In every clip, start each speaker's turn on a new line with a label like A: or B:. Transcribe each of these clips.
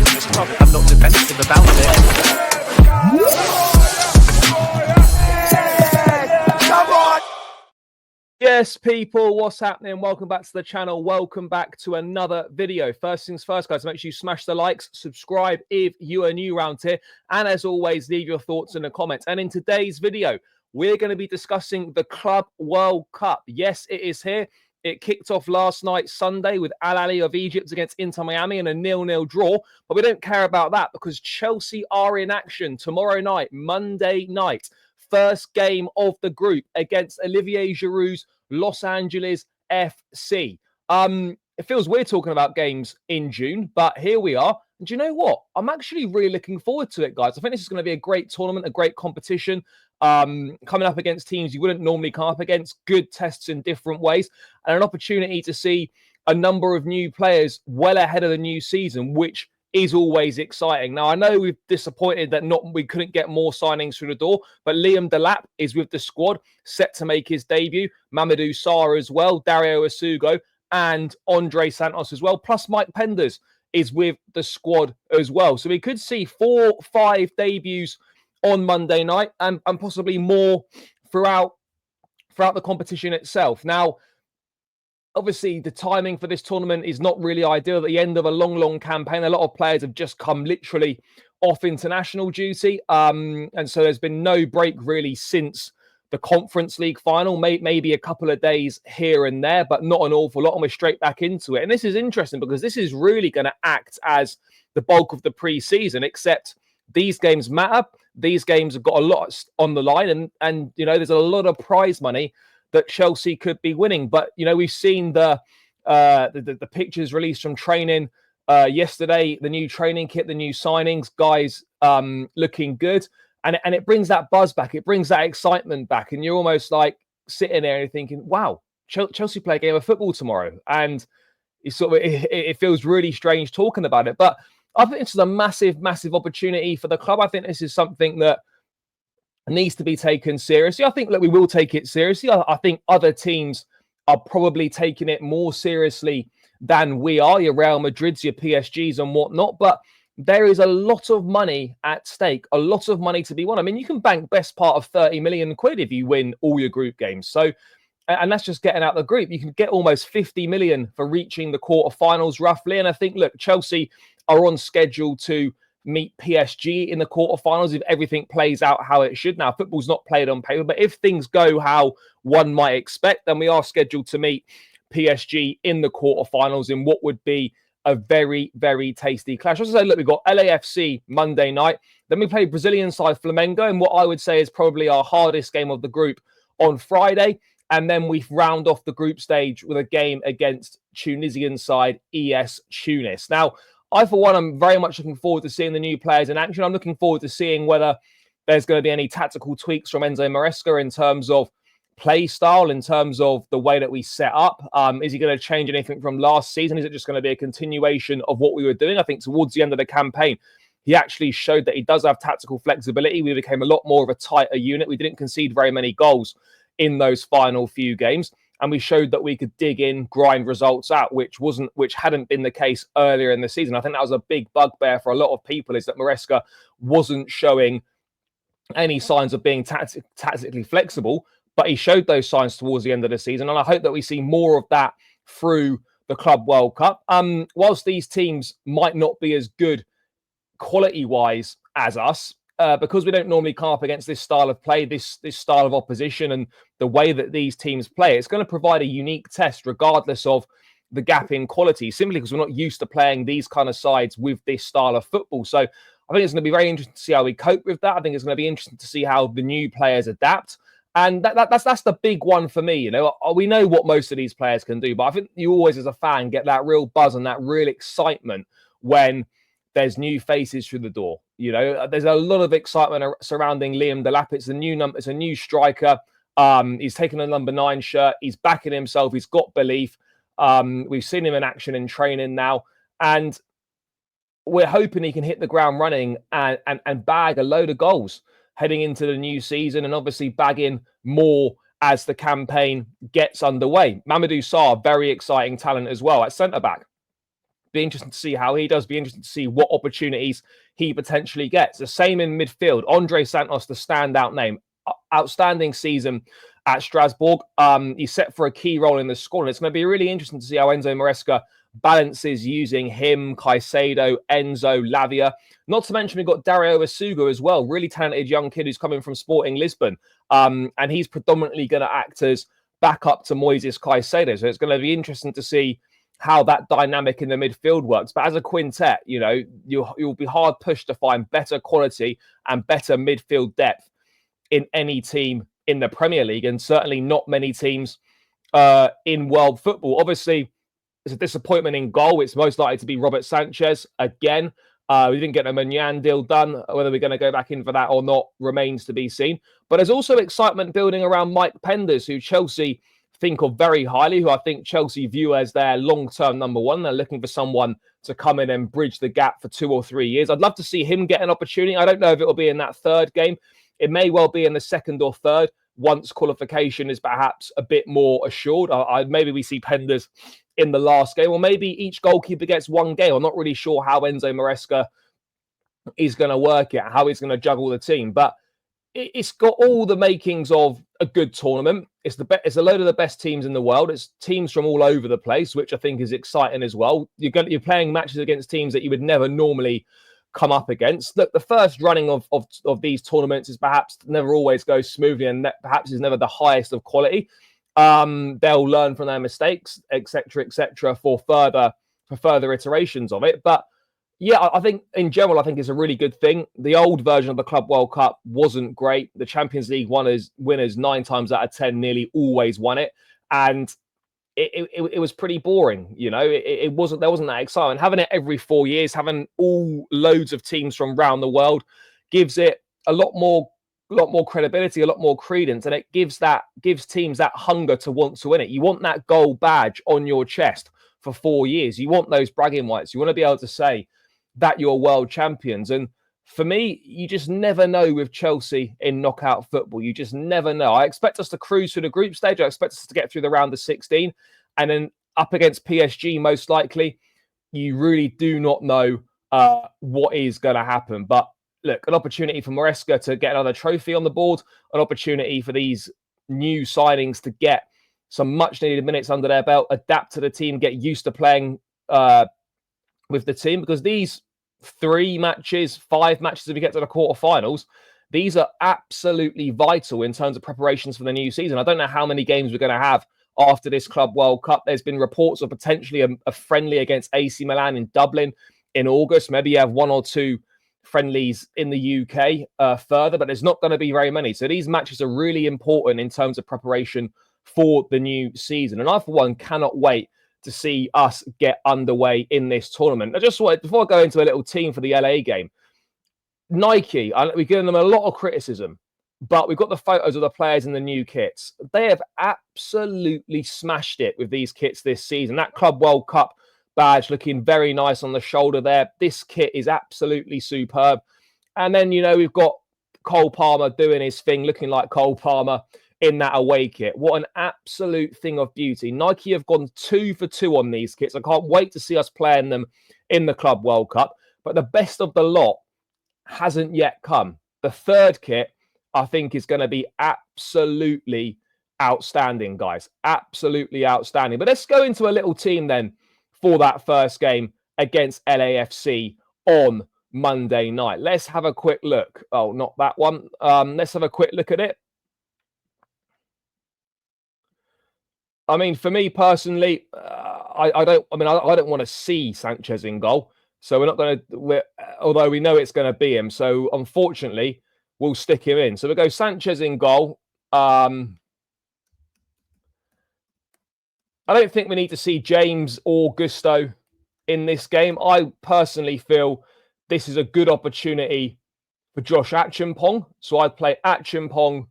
A: in this club. I'm not defensive about it.
B: Yes, people, what's happening? Welcome back to the channel. Welcome back to another video. First things first, guys, make sure you smash the likes, subscribe if you are new around here, and as always, leave your thoughts in the comments. And in today's video, we're going to be discussing the Club World Cup. Yes, it is here. It kicked off last night, Sunday, with Al Ahly of Egypt against Inter Miami in a 0-0 draw. But we don't care about that because Chelsea are in action tomorrow night, Monday night. First game of the group against Olivier Giroud's Los Angeles FC. It feels weird talking about games in June, but here we are. And do you know what? I'm actually really looking forward to it, guys. I think this is going to be a great tournament, a great competition. Coming up against teams you wouldn't normally come up against, good tests in different ways, and an opportunity to see a number of new players well ahead of the new season, which is always exciting. Now, I know we've disappointed that we couldn't get more signings through the door, but Liam Delap is with the squad, set to make his debut. Mamadou Sarr as well, Dario Asugo, and Andre Santos as well, plus Mike Penders is with the squad as well. So we could see 4-5 debuts on Monday night and possibly more throughout the competition itself. Now, obviously, the timing for this tournament is not really ideal. At the end of a long campaign, a lot of players have just come literally off international duty. And so there's been no break really since the Conference League final, maybe a couple of days here and there, but not an awful lot. And we're straight back into it. And this is interesting because this is really going to act as the bulk of the pre-season, except these games matter. These games have got a lot on the line. And you know, there's a lot of prize money that Chelsea could be winning. But, you know, we've seen the pictures released from training yesterday, the new training kit, the new signings, guys looking good. And it brings that buzz back. It brings that excitement back. And you're almost like sitting there and you're thinking, wow, Chelsea play a game of football tomorrow. And it feels really strange talking about it. But I think this is a massive opportunity for the club. I think this is something that needs to be taken seriously. I think that we will take it seriously. I think other teams are probably taking it more seriously than we are, your Real Madrids, your PSGs and whatnot. But there is a lot of money at stake, a lot of money to be won. I mean, you can bank best part of 30 million quid if you win all your group games. So, and that's just getting out the group. You can get almost 50 million for reaching the quarterfinals roughly. And I think, look, Chelsea are on schedule to meet PSG in the quarterfinals if everything plays out how it should. Now, football's not played on paper, but if things go how one might expect, then we are scheduled to meet PSG in the quarterfinals in what would be a very tasty clash. As I say, look, we've got LAFC Monday night. Then we play Brazilian side Flamengo in what I would say is probably our hardest game of the group on Friday. And then we round off the group stage with a game against Tunisian side ES Tunis. Now, I, for one, I'm very much looking forward to seeing the new players in action. I'm looking forward to seeing whether there's going to be any tactical tweaks from Enzo Maresca in terms of play style, in terms of the way that we set up. Is he going to change anything from last season? Is it just going to be a continuation of what we were doing? I think towards the end of the campaign, he actually showed that he does have tactical flexibility. We became a lot more of a tighter unit. We didn't concede very many goals in those final few games. And we showed that we could dig in, grind results out, which hadn't been the case earlier in the season. I think that was a big bugbear for a lot of people, is that Maresca wasn't showing any signs of being tactically flexible, but he showed those signs towards the end of the season. And I hope that we see more of that through the Club World Cup. Whilst these teams might not be as good quality-wise as us, because we don't normally come up against this style of play, this style of opposition, and the way that these teams play, it's going to provide a unique test regardless of the gap in quality, simply because we're not used to playing these kind of sides with this style of football. So I think it's going to be very interesting to see how we cope with that. I think it's going to be interesting to see how the new players adapt. And that's the big one for me. You know, we know what most of these players can do, but I think you always, as a fan, get that real buzz and that real excitement when there's new faces through the door. You know, there's a lot of excitement surrounding Liam Delap. It's a new striker. He's taken a number 9 shirt. He's backing himself. He's got belief. We've seen him in action in training now, and we're hoping he can hit the ground running and bag a load of goals heading into the new season, and obviously bagging more as the campaign gets underway. Mamadou Sarr, very exciting talent as well at centre back. Be interesting to see how he does. Be interesting to see what opportunities he potentially gets. The same in midfield. Andre Santos, the standout name. Outstanding season at Strasbourg. He's set for a key role in the squad. And it's going to be really interesting to see how Enzo Maresca balances using him, Caicedo, Enzo, Lavia. Not to mention we've got Dario Asuga as well. Really talented young kid who's coming from Sporting Lisbon. And he's predominantly going to act as backup to Moises Caicedo. So it's going to be interesting to see how that dynamic in the midfield works. But as a quintet, you know, you'll be hard pushed to find better quality and better midfield depth in any team in the Premier League, and certainly not many teams in world football. Obviously, it's a disappointment in goal. It's most likely to be Robert Sanchez again. We didn't get a Manyan deal done. Whether we're going to go back in for that or not remains to be seen. But there's also excitement building around Mike Penders, who Chelsea think of very highly, who I think Chelsea view as their long-term number one. They're looking for someone to come in and bridge the gap for 2 or 3 years. I'd love to see him get an opportunity. I don't know if it will be in that third game. It may well be in the second or third, once qualification is perhaps a bit more assured. Maybe we see Penders in the last game, or maybe each goalkeeper gets one game. I'm not really sure how Enzo Maresca is going to work it, how he's going to juggle the team. But it's got all the makings of a good tournament. It's a load of the best teams in the world. It's teams from all over the place, which I think is exciting as well. You're playing matches against teams that you would never normally come up against. Look, the first running of these tournaments is perhaps never always goes smoothly, and perhaps is never the highest of quality. They'll learn from their mistakes, etc., for further iterations of it. But yeah, I think in general, I think it's a really good thing. The old version of the Club World Cup wasn't great. The Champions League winners 9 times out of 10 nearly always won it, and it was pretty boring. You know, there wasn't that excitement. Having it every 4 years, having all loads of teams from around the world, gives it a lot more credibility, a lot more credence, and it gives teams that hunger to want to win it. You want that gold badge on your chest for 4 years. You want those bragging rights. You want to be able to say that you're world champions. And for me, you just never know with Chelsea in knockout football. You just never know. I expect us to cruise through the group stage. I expect us to get through the round of 16, and then up against PSG, most likely. You really do not know what is going to happen. But look, an opportunity for Maresca to get another trophy on the board, an opportunity for these new signings to get some much needed minutes under their belt, adapt to the team, get used to playing with the team, because these 5 matches, if we get to the quarterfinals, these are absolutely vital in terms of preparations for the new season. I don't know how many games we're going to have after this Club World Cup. There's been reports of potentially a friendly against AC Milan in Dublin in August. Maybe you have 1 or 2 friendlies in the UK further, but there's not going to be very many. So these matches are really important in terms of preparation for the new season. And I, for one, cannot wait to see us get underway in this tournament. I just wanted, before I go into a little team for the LA game, Nike, we've given them a lot of criticism, but we've got the photos of the players in the new kits. They have absolutely smashed it with these kits this season. That Club World Cup badge looking very nice on the shoulder there. This kit is absolutely superb. And then, you know, we've got Cole Palmer doing his thing, looking like Cole Palmer in that away kit. What an absolute thing of beauty. Nike have gone 2 for 2 on these kits. I can't wait to see us playing them in the Club World Cup. But the best of the lot hasn't yet come. The third kit, I think, is going to be absolutely outstanding, guys. Absolutely outstanding. But let's go into a little team then for that first game against LAFC on Monday night. Let's have a quick look. Oh, not that one. Let's have a quick look at it. I mean, for me personally, I don't want to see Sanchez in goal. So we're not going to, although we know it's going to be him. So unfortunately, we'll stick him in. So we'll go Sanchez in goal. I don't think we need to see James or Gusto in this game. I personally feel this is a good opportunity for Josh Achimpong. So I'd play Achimpong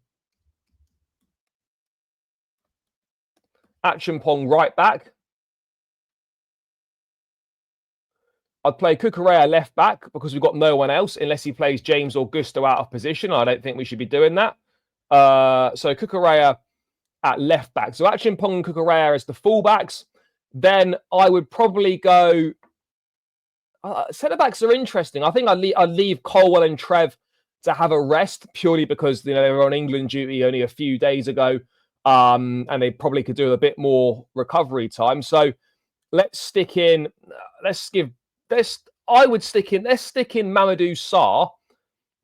B: right back. I'd play Cucurella left back because we've got no one else unless he plays James or Gusto out of position. I don't think we should be doing that. So Cucurella at left back. So Achimpong and Cucurella as the fullbacks. Then I would probably go Centre-backs are interesting. I think I'd leave Colwell and Trev to have a rest purely because they were on England duty only a few days ago, and they probably could do a bit more recovery time. So let's stick in. Let's stick in Mamadou Sarr.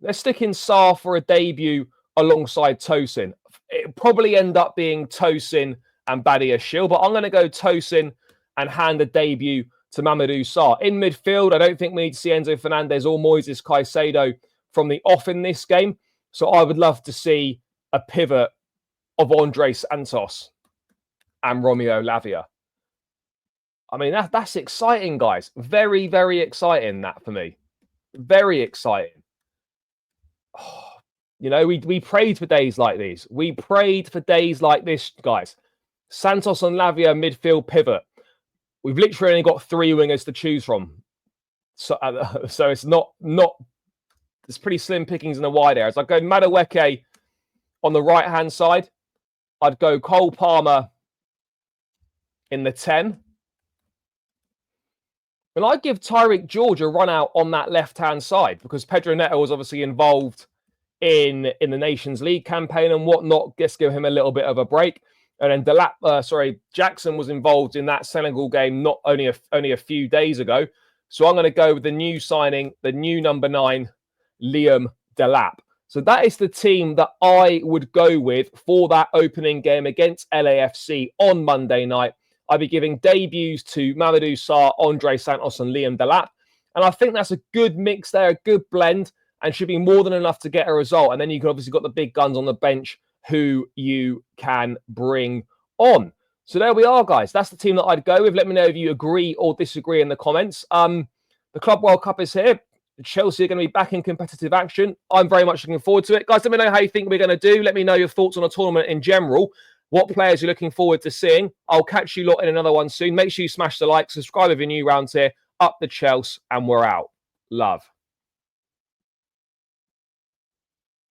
B: Let's stick in Sarr for a debut alongside Tosin. It'll probably end up being Tosin and Badiashile, but I'm going to go Tosin and hand the debut to Mamadou Sarr. In midfield, I don't think we need to see Enzo Fernandez or Moises Caicedo from the off in this game. So I would love to see a pivot of Andre Santos and Romeo Lavia. I mean, that's exciting, guys. Very, very exciting, that for me. Very exciting. Oh, we prayed for days like these. We prayed for days like this, guys. Santos and Lavia midfield pivot. We've literally only got 3 wingers to choose from. So it's not it's pretty slim pickings in the wide areas. I'd go Madueke on the right-hand side. I'd go Cole Palmer in the 10. And I'd give Tyreek George a run out on that left-hand side because Pedro Neto was obviously involved in the Nations League campaign and whatnot. Just give him a little bit of a break. And then Jackson was involved in that Senegal game not only a few days ago. So I'm going to go with the new signing, the new number 9, Liam Delap. So that is the team that I would go with for that opening game against LAFC on Monday night. I'd be giving debuts to Mamadou Sarr, Andre Santos and Liam Delap. And I think that's a good mix there, a good blend, and should be more than enough to get a result. And then you can obviously got the big guns on the bench who you can bring on. So there we are, guys. That's the team that I'd go with. Let me know if you agree or disagree in the comments. The Club World Cup is here. Chelsea are going to be back in competitive action. I'm very much looking forward to it. Guys, let me know how you think we're going to do. Let me know your thoughts on the tournament in general. What players you're looking forward to seeing. I'll catch you lot in another one soon. Make sure you smash the like, subscribe if you're new around here. Up the Chelsea, and we're out. Love.